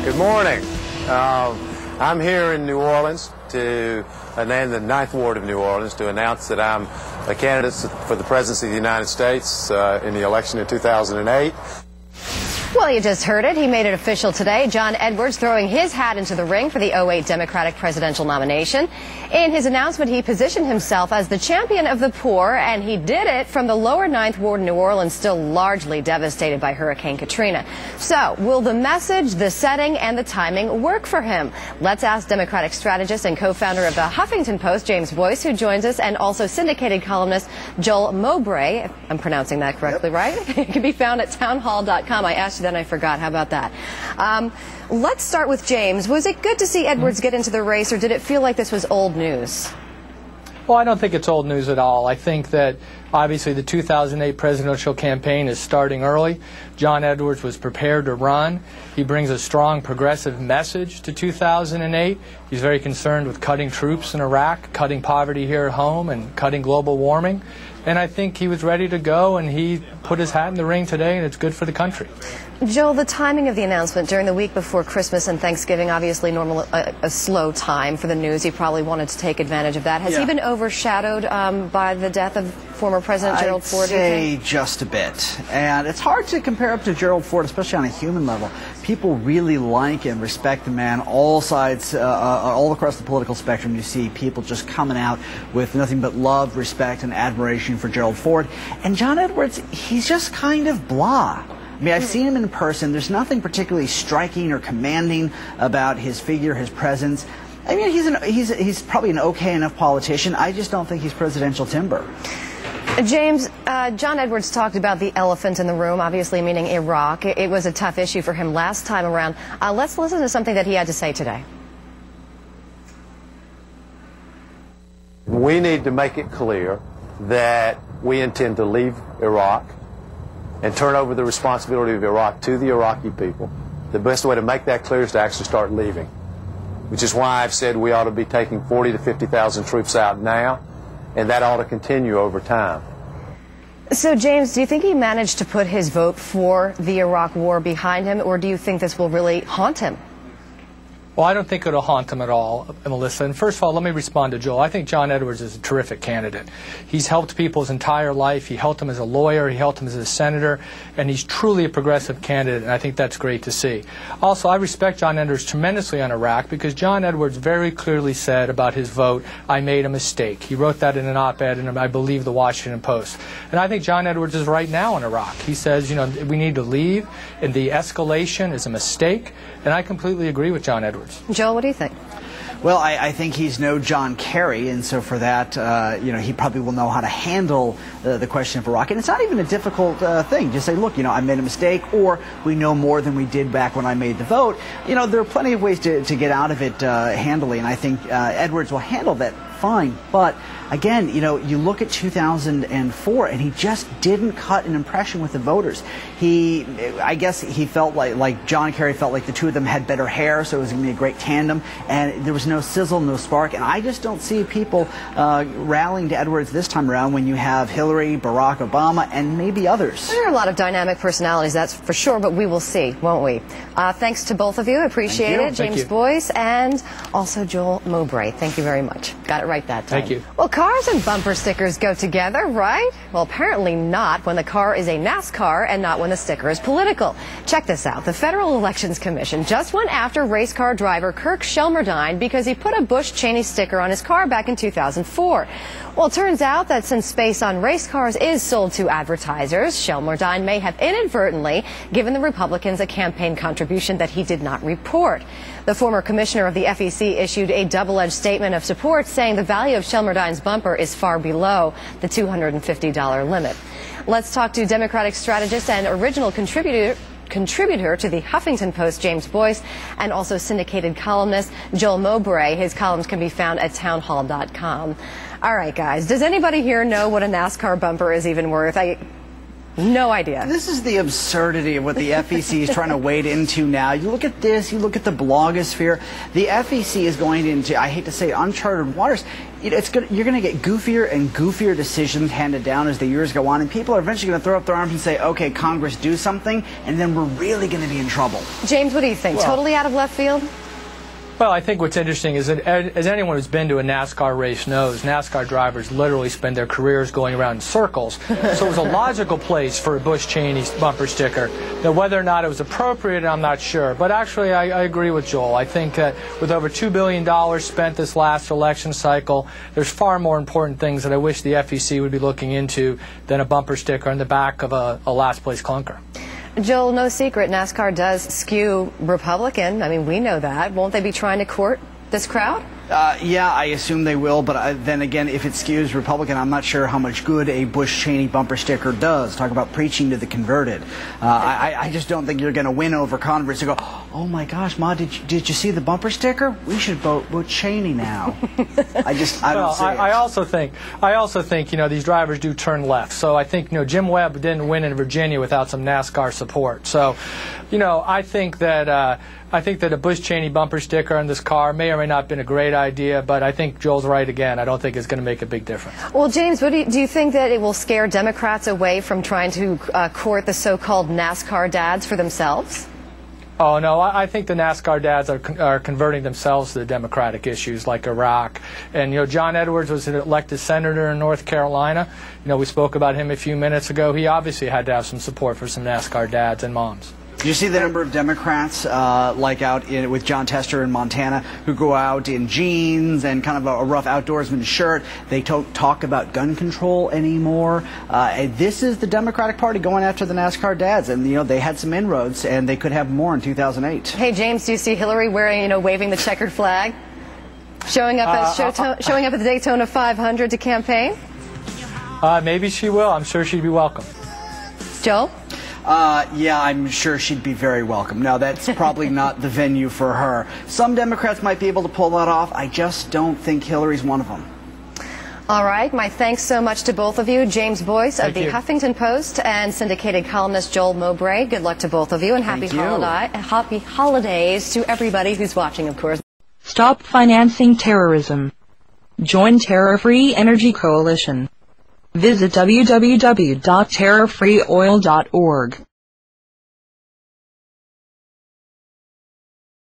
Good morning. I'm here in New Orleans to name the 9th Ward of New Orleans to announce that I'm a candidate for the presidency of the United States in the election in 2008. Well, you just heard it. He made it official today. John Edwards throwing his hat into the ring for the 2008 Democratic presidential nomination. In his announcement, he positioned himself as the champion of the poor, and he did it from the lower 9th Ward in New Orleans, still largely devastated by Hurricane Katrina. So, will the message, the setting, and the timing work for him? Let's ask Democratic strategist and co-founder of the Huffington Post, James Boyce, who joins us, and also syndicated columnist Joel Mowbray. I'm pronouncing that correctly, right? It can be found at townhall.com. I asked you then I forgot. How about that? Let's start with James. Was it good to see Edwards get into the race, or did it feel like this was old news? Well, I don't think it's old news at all. I think that obviously the 2008 presidential campaign is starting early. John Edwards was prepared to run. He brings a strong progressive message to 2008. He's very concerned with cutting troops in Iraq, cutting poverty here at home, and cutting global warming. And I think he was ready to go, and he put his hat in the ring today, and it's good for the country. Joel, the timing of the announcement during the week before Christmas and Thanksgiving, obviously a slow time for the news. He probably wanted to take advantage of that. Has he been overshadowed by the death of former President Gerald Ford? I'd say just a bit. And it's hard to compare up to Gerald Ford, especially on a human level. People really like and respect the man. All sides, all across the political spectrum, you see people just coming out with nothing but love, respect, and admiration for Gerald Ford. And John Edwards, he's just kind of blah. I mean, I've seen him in person. There's nothing particularly striking or commanding about his figure, his presence. I mean, he's probably an okay enough politician. I just don't think he's presidential timber. James, John Edwards talked about the elephant in the room, obviously meaning Iraq. It was a tough issue for him last time around. Let's listen to something that he had to say today. We need to make it clear that we intend to leave Iraq and turn over the responsibility of Iraq to the Iraqi people. The best way to make that clear is to actually start leaving, which is why I've said we ought to be taking 40 to 50,000 troops out now, and that ought to continue over time. So, James, do you think he managed to put his vote for the Iraq war behind him, or do you think this will really haunt him? Well, I don't think it'll haunt him at all, Melissa. And first of all, let me respond to Joel. I think John Edwards is a terrific candidate. He's helped people his entire life. He helped them as a lawyer. He helped them as a senator. And he's truly a progressive candidate, and I think that's great to see. Also, I respect John Edwards tremendously on Iraq because John Edwards very clearly said about his vote, I made a mistake. He wrote that in an op-ed in, I believe, the Washington Post. And I think John Edwards is right now in Iraq. He says, you know, we need to leave, and the escalation is a mistake. And I completely agree with John Edwards. Joel, what do you think? Well, I think he's no John Kerry, and so for that, you know, he probably will know how to handle the question of Iraq. And it's not even a difficult thing. Just say, look, you know, I made a mistake, or we know more than we did back when I made the vote. You know, there are plenty of ways to get out of it handily, and I think Edwards will handle that fine. But again, you know, you look at 2004, and he just didn't cut an impression with the voters. I guess he felt like John Kerry felt like the two of them had better hair, so it was going to be a great tandem, and there was no sizzle, no spark, and I just don't see people rallying to Edwards this time around when you have Hillary, Barack Obama, and maybe others. There are a lot of dynamic personalities, that's for sure, but we will see, won't we? Thanks to both of you. Appreciate it. James Boyce and also Joel Mowbray. Thank you very much. Got it right that time. Thank you. Well, cars and bumper stickers go together, right? Well, apparently not when the car is a NASCAR and not when the sticker is political. Check this out. The Federal Elections Commission just went after race car driver Kirk Shelmerdine because he put a Bush Cheney sticker on his car back in 2004. Well, it turns out that since space on race cars is sold to advertisers, Shelmerdine may have inadvertently given the Republicans a campaign contribution that he did not report. The former commissioner of the FEC issued a double-edged statement of support, saying the value of Shelmerdine's bumper is far below the $250 limit. Let's talk to Democratic strategist and original contributor to the Huffington Post, James Boyce, and also syndicated columnist Joel Mowbray. His columns can be found at townhall.com. All right, guys, does anybody here know what a NASCAR bumper is even worth? No idea. This is the absurdity of what the FEC is trying to wade into now. You look at this, you look at the blogosphere. The FEC is going into, I hate to say, uncharted waters. You're going to get goofier and goofier decisions handed down as the years go on, and people are eventually going to throw up their arms and say, okay, Congress, do something, and then we're really going to be in trouble. James, what do you think? Well, totally out of left field? Well, I think what's interesting is that, as anyone who's been to a NASCAR race knows, NASCAR drivers literally spend their careers going around in circles. So it was a logical place for a Bush Cheney bumper sticker. Now, whether or not it was appropriate, I'm not sure. But actually, I agree with Joel. I think that with over $2 billion spent this last election cycle, there's far more important things that I wish the FEC would be looking into than a bumper sticker on the back of a last-place clunker. Joel, no secret, NASCAR does skew Republican. I mean, we know that. Won't they be trying to court this crowd? Yeah, I assume they will, but then again, if it skews Republican, I'm not sure how much good a Bush-Cheney bumper sticker does. Talk about preaching to the converted. I just don't think you're going to win over Congress and go, oh my gosh, Ma, did you see the bumper sticker? We should vote Bush Cheney now. I don't see it. I also think, you know, these drivers do turn left. So I think, you know, Jim Webb didn't win in Virginia without some NASCAR support. So, you know, I think that a Bush Cheney bumper sticker on this car may or may not have been a great idea, but I think Joel's right again. I don't think it's going to make a big difference. Well, James, what do you think that it will scare Democrats away from trying to court the so-called NASCAR dads for themselves? Oh, no, I think the NASCAR dads are converting themselves to the Democratic issues like Iraq. And, you know, John Edwards was an elected senator in North Carolina. You know, we spoke about him a few minutes ago. He obviously had to have some support for some NASCAR dads and moms. Do you see the number of Democrats, like out with John Tester in Montana, who go out in jeans and kind of a rough outdoorsman shirt? They don't talk about gun control anymore. This is the Democratic Party going after the NASCAR dads, and you know they had some inroads, and they could have more in 2008. Hey, James, do you see Hillary wearing, you know, waving the checkered flag, showing up at showing up at the Daytona 500 to campaign? Maybe she will. I'm sure she'd be welcome. Joel? Yeah, I'm sure she'd be very welcome. Now, that's probably not the venue for her. Some Democrats might be able to pull that off. I just don't think Hillary's one of them. All right. My thanks so much to both of you. James Boyce of the Huffington Post and syndicated columnist Joel Mowbray. Good luck to both of you, and happy holidays to everybody who's watching, of course. Stop financing terrorism. Join Terror Free Energy Coalition. Visit www.terrorfreeoil.org.